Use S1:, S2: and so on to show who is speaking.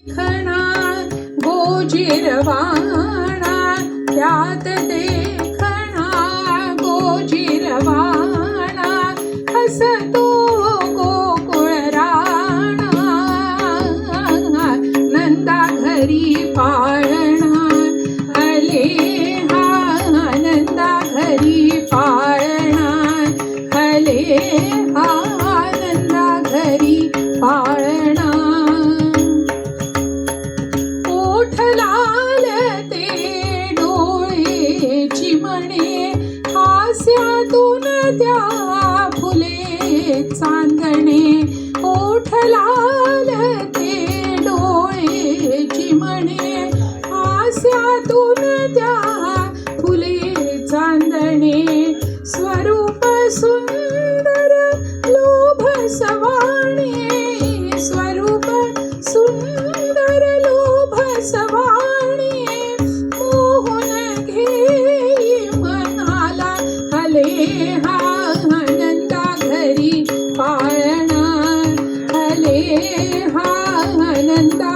S1: खणा गोजिरवाणा त्यात देखणा गोजिरवाणा हसतो गोकुळ राणा नंदा घरी पाळणा आले हा नंदा घरी पाळणा आले हा नंदा घरी पाळणा ओठ लाल ते डोळे चिमणे हास्यातून त्या फुले चांदणे ओठ लाल ते डोळे चिमणे हास्यातून त्या फुले चांदणे स्वरूप सुंदर लोभ सवाणे स्वरूप सुंदर लोभ सवाणे मोहन घेई मनाला हले हा नंदा घरी पाळणा हले हा नंदा